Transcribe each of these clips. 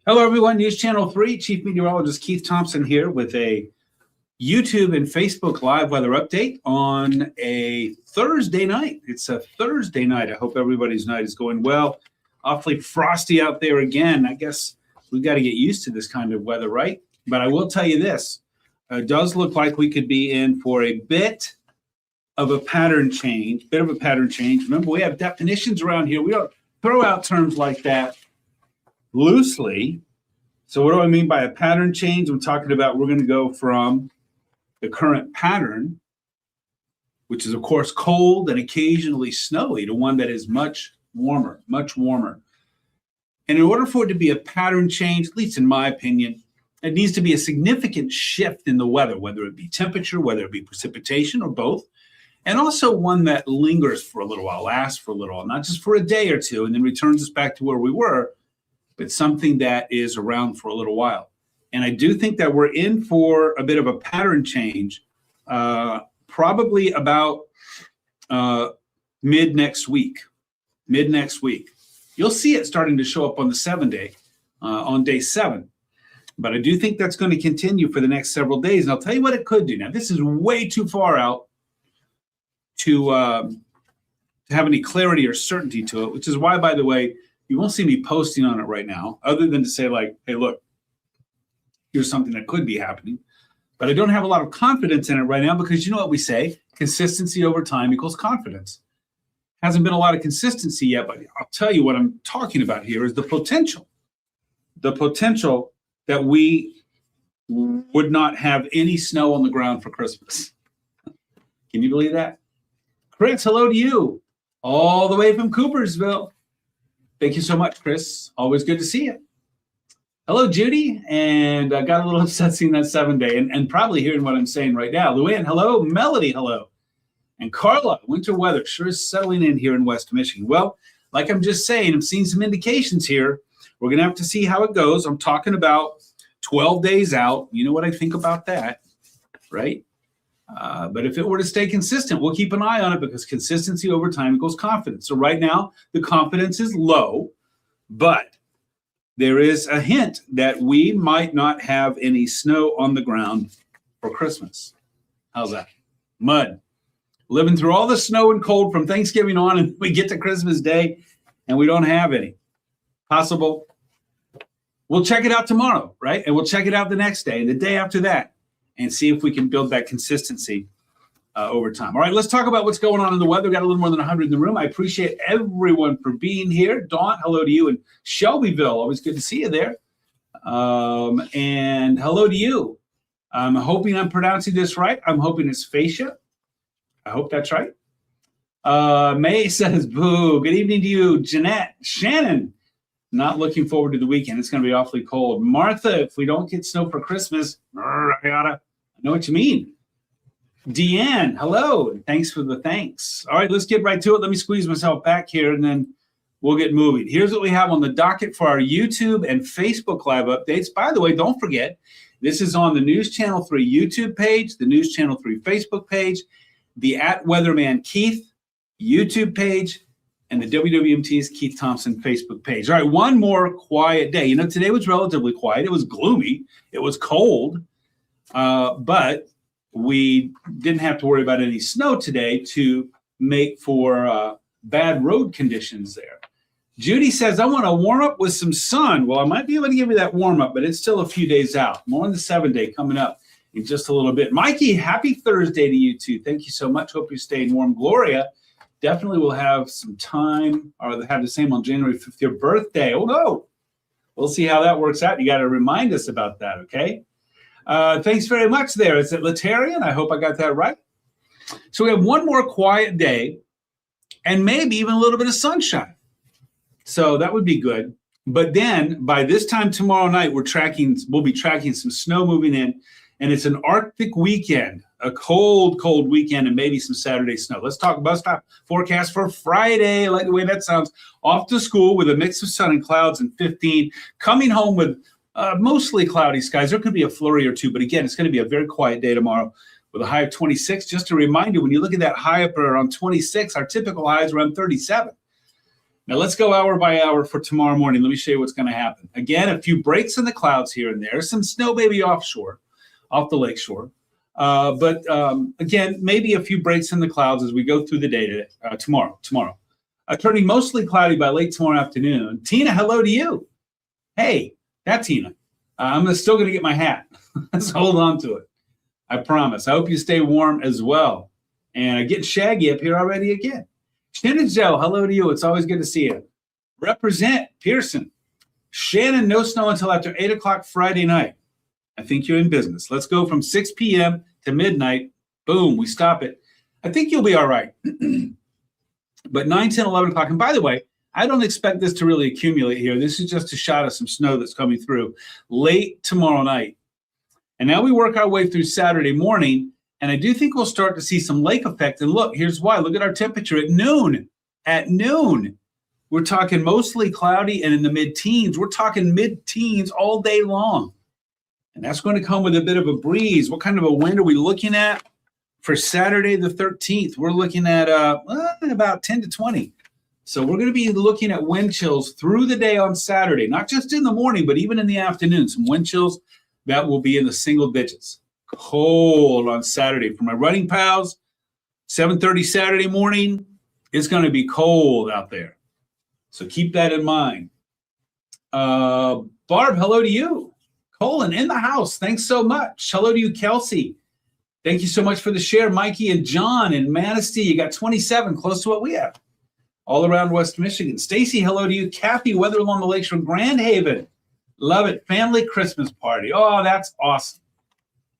Hello, everyone. News Channel 3, Chief Meteorologist Keith Thompson here with a YouTube and Facebook live weather update on a Thursday night. It's a Thursday night. I hope everybody's night is going well. Awfully frosty out there again. I guess we've got to get used to this kind of weather, right? But I will tell you this. It does look like we could be in for a bit of a pattern change. Remember, we have definitions around here. We don't throw out terms like that loosely. So what do I mean by a pattern change? I'm talking about we're going to go from the current pattern, which is, of course, cold and occasionally snowy, to one that is much warmer, much warmer. And in order for it to be a pattern change, at least in my opinion, it needs to be a significant shift in the weather, whether it be temperature, whether it be precipitation, or both. And also one that lingers for a little while, lasts for a little while, not just for a day or two and then returns us back to where we were, but something that is around for a little while. And I do think that we're in for a bit of a pattern change, probably about mid next week. You'll see it starting to show up on the 7-day, on day 7. But I do think that's going to continue for the next several days. And I'll tell you what it could do. Now, this is way too far out to have any clarity or certainty to it, which is why, by the way, you won't see me posting on it right now, other than to say, like, hey, look, here's something that could be happening. But I don't have a lot of confidence in it right now because you know what we say, consistency over time equals confidence. Hasn't been a lot of consistency yet, but I'll tell you what I'm talking about here is the potential that we would not have any snow on the ground for Christmas. Can you believe that? Chris, hello to you, all the way from Coopersville. Thank you so much, Chris. Always good to see you. Hello, Judy. And I got a little upset seeing that 7-day and probably hearing what I'm saying right now. Luann, hello. Melody, hello. And Carla, winter weather sure is settling in here in West Michigan. Well, like I'm just saying, I'm seeing some indications here. We're going to have to see how it goes. I'm talking about 12 days out. You know what I think about that, right? But if it were to stay consistent, we'll keep an eye on it because consistency over time equals confidence. So right now, the confidence is low, but there is a hint that we might not have any snow on the ground for Christmas. How's that? Mud. Living through all the snow and cold from Thanksgiving on, and we get to Christmas Day, and we don't have any. Possible. We'll check it out tomorrow, right? And we'll check it out the next day and the day after that and see if we can build that consistency over time. All right, let's talk about what's going on in the weather. We've got a little more than 100 in the room. I appreciate everyone for being here. Dawn, hello to you in Shelbyville. Always good to see you there. And hello to you. I'm hoping I'm pronouncing this right. I'm hoping it's fascia. I hope that's right. May says, boo. Good evening to you. Jeanette, Shannon. Not looking forward to the weekend. It's going to be awfully cold. Martha, if we don't get snow for Christmas, I know what you mean. Deanne, hello. Thanks for the thanks. All right, let's get right to it. Let me squeeze myself back here, and then we'll get moving. Here's what we have on the docket for our YouTube and Facebook Live updates. By the way, don't forget, this is on the News Channel 3 YouTube page, the News Channel 3 Facebook page, the @Weatherman Keith YouTube page, and the WWMT's Keith Thompson Facebook page. All right, one more quiet day. You know, today was relatively quiet. It was gloomy. It was cold, but we didn't have to worry about any snow today to make for bad road conditions there. Judy says, I want to warm up with some sun. Well, I might be able to give you that warm up, but it's still a few days out. More on the 7-day coming up in just a little bit. Mikey, happy Thursday to you too. Thank you so much. Hope you're staying warm. Gloria, definitely will have some time, or have the same on January 5th, your birthday. Oh, no. We'll see how that works out. You got to remind us about that, okay? Thanks very much there. Is it Latarian? I hope I got that right. So we have one more quiet day and maybe even a little bit of sunshine. So that would be good. But then by this time tomorrow night, we'll be tracking some snow moving in, and it's an Arctic weekend. A cold, cold weekend, and maybe some Saturday snow. Let's talk bus stop forecast for Friday. I like the way that sounds. Off to school with a mix of sun and clouds and 15. Coming home with mostly cloudy skies. There could be a flurry or two, but again, it's going to be a very quiet day tomorrow with a high of 26. Just to remind you, when you look at that high up around 26, our typical high is around 37. Now let's go hour by hour for tomorrow morning. Let me show you what's going to happen. Again, a few breaks in the clouds here and there. Some snow maybe offshore, off the lakeshore. But again, maybe a few breaks in the clouds as we go through the day tomorrow. Turning mostly cloudy by late tomorrow afternoon. Tina, hello to you. Hey, that's Tina. I'm still going to get my hat. Let's hold on to it. I promise. I hope you stay warm as well. And getting shaggy up here already again. Shannon Joe, hello to you. It's always good to see you. Represent Pearson. Shannon, no snow until after 8 o'clock Friday night. I think you're in business. Let's go from 6 p.m. to midnight. Boom, we stop it. I think you'll be all right. But 9, 10, 11 o'clock. And by the way, I don't expect this to really accumulate here. This is just a shot of some snow that's coming through late tomorrow night. And now we work our way through Saturday morning. And I do think we'll start to see some lake effect. And look, here's why. Look at our temperature at noon. At noon, we're talking mostly cloudy and in the mid-teens. We're talking mid-teens all day long. And that's going to come with a bit of a breeze. What kind of a wind are we looking at for Saturday the 13th? We're looking at about 10 to 20. So we're going to be looking at wind chills through the day on Saturday, not just in the morning, but even in the afternoon. Some wind chills that will be in the single digits. Cold on Saturday. For my running pals, 7:30 Saturday morning, it's going to be cold out there. So keep that in mind. Barb, hello to you. Colin in the house. Thanks so much. Hello to you, Kelsey. Thank you so much for the share. Mikey and John in Manistee. You got 27, close to what we have. All around West Michigan. Stacy, hello to you. Kathy, weather along the lakes from Grand Haven. Love it. Family Christmas party. Oh, that's awesome.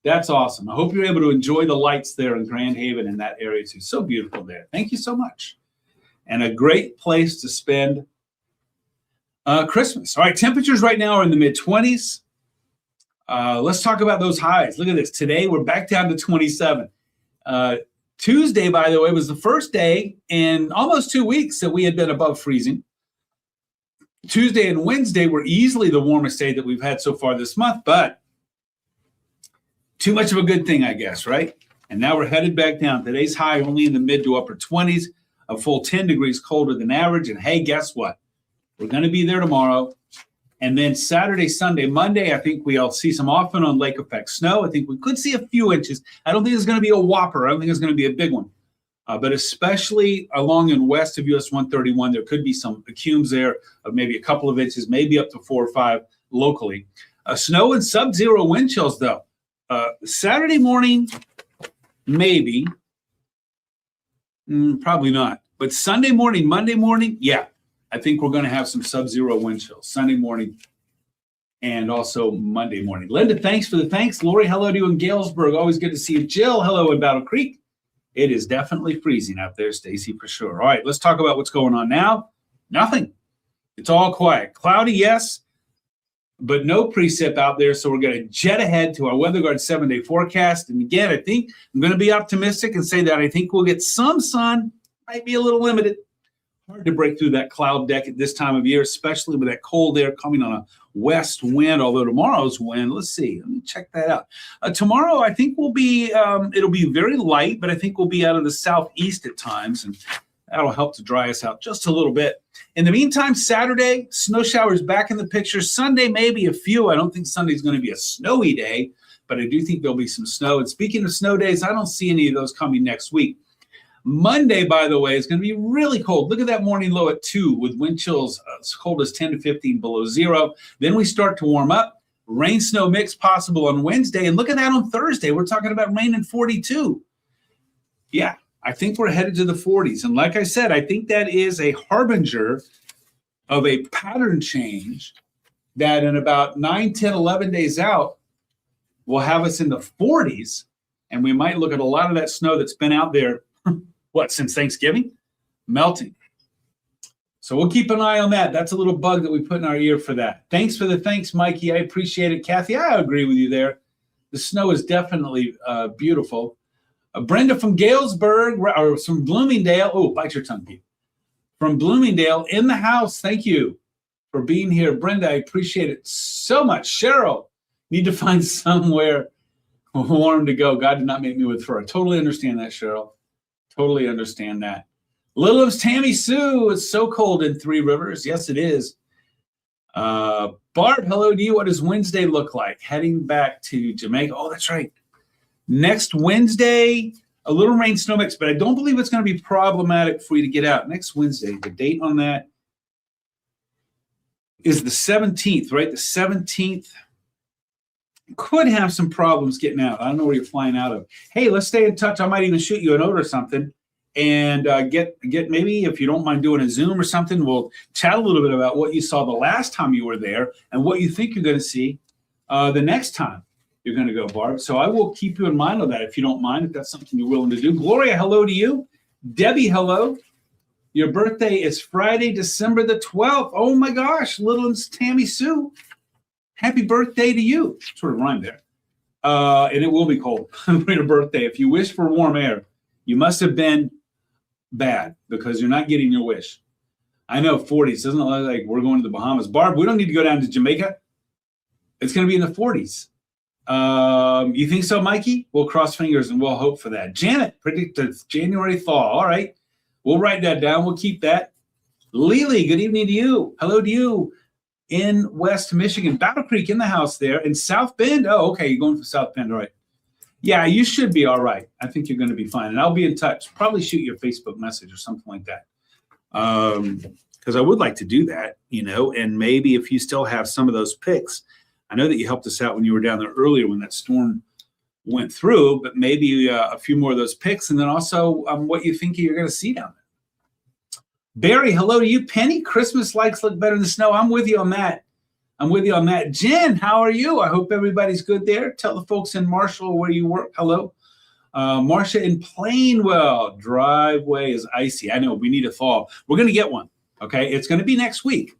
That's awesome. I hope you're able to enjoy the lights there in Grand Haven in that area too. So beautiful there. Thank you so much. And a great place to spend Christmas. All right, temperatures right now are in the mid-20s. Let's talk about those highs. Look at this. Today, we're back down to 27. Tuesday, by the way, was the first day in almost 2 weeks that we had been above freezing. Tuesday and Wednesday were easily the warmest day that we've had so far this month, but too much of a good thing, I guess, right? And now we're headed back down. Today's high only in the mid to upper 20s, a full 10 degrees colder than average. And hey, guess what? We're going to be there tomorrow. And then Saturday, Sunday, Monday, I think we'll see some off and on lake effect snow. I think we could see a few inches. I don't think it's going to be a whopper. I don't think it's going to be a big one. But especially along and west of US 131, there could be some accums there of maybe a couple of inches, maybe up to 4 or 5 locally. Snow and sub-zero wind chills, though. Saturday morning, maybe. Probably not. But Sunday morning, Monday morning, yeah. I think we're going to have some sub-zero wind chills Sunday morning and also Monday morning. Linda, thanks for the thanks. Lori, hello to you in Galesburg. Always good to see you. Jill, hello in Battle Creek. It is definitely freezing out there, Stacy, for sure. All right, let's talk about what's going on now. Nothing. It's all quiet. Cloudy, yes, but no precip out there. So we're going to jet ahead to our WeatherGuard 7-day forecast. And again, I think I'm going to be optimistic and say that I think we'll get some sun. Might be a little limited. Hard to break through that cloud deck at this time of year, especially with that cold air coming on a west wind, although tomorrow's wind, let's see, let me check that out. Tomorrow, I think will be, it'll be very light, but I think we'll be out of the southeast at times, and that'll help to dry us out just a little bit. In the meantime, Saturday, snow showers back in the picture. Sunday, maybe a few. I don't think Sunday's going to be a snowy day, but I do think there'll be some snow. And speaking of snow days, I don't see any of those coming next week. Monday, by the way, is going to be really cold. Look at that morning low at 2 with wind chills as cold as 10 to 15 below zero. Then we start to warm up. Rain snow mix possible on Wednesday. And look at that on Thursday. We're talking about rain in 42. Yeah, I think we're headed to the 40s. And like I said, I think that is a harbinger of a pattern change that in about 9, 10, 11 days out will have us in the 40s. And we might look at a lot of that snow that's been out there since Thanksgiving? Melting. So we'll keep an eye on that. That's a little bug that we put in our ear for that. Thanks for the thanks, Mikey. I appreciate it. Kathy, I agree with you there. The snow is definitely beautiful. Brenda from Galesburg, or from Bloomingdale. Oh, bite your tongue, Pete. From Bloomingdale in the house. Thank you for being here. Brenda, I appreciate it so much. Cheryl, need to find somewhere warm to go. God did not make me with fur. I totally understand that, Cheryl. Totally understand that. Littleham's Tammy Sue. It's so cold in Three Rivers. Yes, it is. Barb, hello to you. What does Wednesday look like? Heading back to Jamaica. Oh, that's right. Next Wednesday, a little rain snow mix, but I don't believe it's going to be problematic for you to get out. Next Wednesday, the date on that is the 17th, right? The 17th. Could have some problems getting out. I don't know where you're flying out of. Hey, let's stay in touch. I might even shoot you a note or something. And get maybe, if you don't mind doing a Zoom or something, we'll chat a little bit about what you saw the last time you were there and what you think you're going to see the next time you're going to go, Barb. So I will keep you in mind of that if you don't mind, if that's something you're willing to do. Gloria, hello to you. Debbie, hello. Your birthday is Friday, December the 12th. Oh, my gosh. Littleham's Tammy Sue. Happy birthday to you. Sort of rhymed there. And it will be cold for your birthday. If you wish for warm air, you must have been bad because you're not getting your wish. I know 40s doesn't look like we're going to the Bahamas. Barb, we don't need to go down to Jamaica. It's going to be in the 40s. You think so, Mikey? We'll cross fingers and we'll hope for that. Janet predicted January thaw. All right. We'll write that down. We'll keep that. Lily, good evening to you. Hello to you in West Michigan. Battle Creek in the house there. In South Bend. Oh, okay. You're going from South Bend. All right. Yeah, you should be all right. I think you're going to be fine. And I'll be in touch. Probably shoot you a Facebook message or something like that. Because I would like to do that, and maybe if you still have some of those pics. I know that you helped us out when you were down there earlier when that storm went through, but maybe a few more of those pics. And then also what you think you're going to see down there. Barry, hello to you. Penny, Christmas lights look better than snow. I'm with you on that. Jen, how are you? I hope everybody's good there. Tell the folks in Marshall where you work. Hello. Marcia in Plainwell. Driveway is icy. I know we need a thaw. We're going to get one. Okay. It's going to be next week,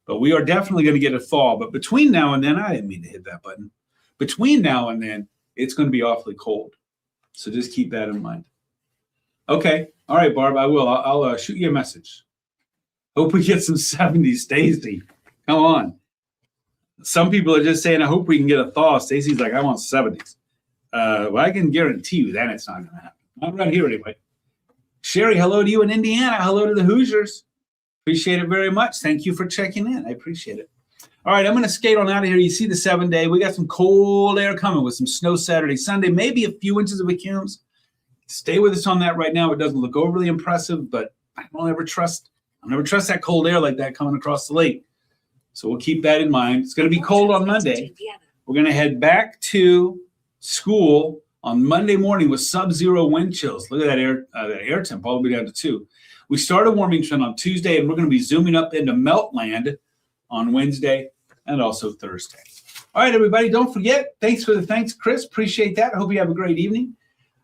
but we are definitely going to get a thaw. But between now and then, I didn't mean to hit that button. Between now and then, it's going to be awfully cold. So just keep that in mind. Okay. All right, Barb, I will. I'll shoot you a message. Hope we get some 70s, Stacy. Come on. Some people are just saying, I hope we can get a thaw. Stacy's like, I want 70s. Well, I can guarantee you that it's not going to happen. Not right here anyway. Sherry, hello to you in Indiana. Hello to the Hoosiers. Appreciate it very much. Thank you for checking in. I appreciate it. All right, I'm going to skate on out of here. You see the 7-day. We got some cold air coming with some snow Saturday, Sunday, maybe a few inches of accums. Stay with us on that right now. It doesn't look overly impressive, but I'll never trust that cold air like that coming across the lake. So we'll keep that in mind. It's going to be cold on Monday. We're going to head back to school on Monday morning with sub-zero wind chills. Look at that air temp all the way down to 2. We start a warming trend on Tuesday, and we're going to be zooming up into Meltland on Wednesday and also Thursday. All right, everybody, don't forget. Thanks, Chris. Appreciate that. I hope you have a great evening.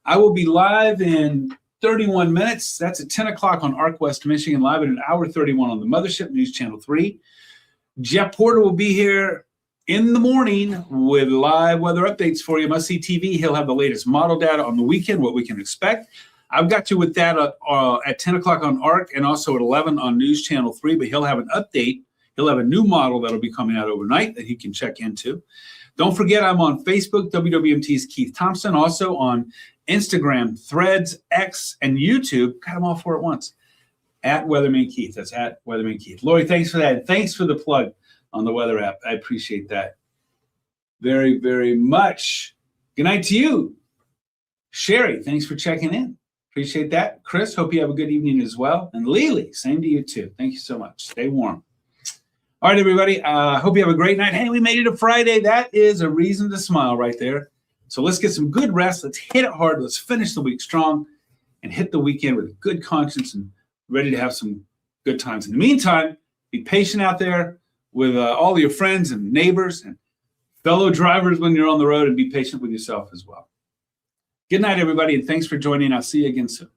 I will be live in 31 minutes. That's at 10 o'clock on ARC West Michigan, live at an hour 31 on the Mothership News Channel 3. Jeff Porter will be here in the morning with live weather updates for you. Must See TV. He'll have the latest model data on the weekend, what we can expect. I've got you with that at 10 o'clock on ARC and also at 11 on News Channel 3, but he'll have an update. He'll have a new model that'll be coming out overnight that he can check into. Don't forget, I'm on Facebook, WWMT's Keith Thompson, also on Instagram, Threads, X, and YouTube. Got them all 4 at once. At Weatherman Keith. That's at Weatherman Keith. Lori, thanks for that. Thanks for the plug on the weather app. I appreciate that very, very much. Good night to you. Sherry, thanks for checking in. Appreciate that. Chris, hope you have a good evening as well. And Lily, same to you too. Thank you so much. Stay warm. All right, everybody. Hope you have a great night. Hey, we made it a Friday. That is a reason to smile right there. So let's get some good rest. Let's hit it hard. Let's finish the week strong and hit the weekend with a good conscience and ready to have some good times. In the meantime, be patient out there with all your friends and neighbors and fellow drivers when you're on the road, and be patient with yourself as well. Good night, everybody, and thanks for joining. I'll see you again soon.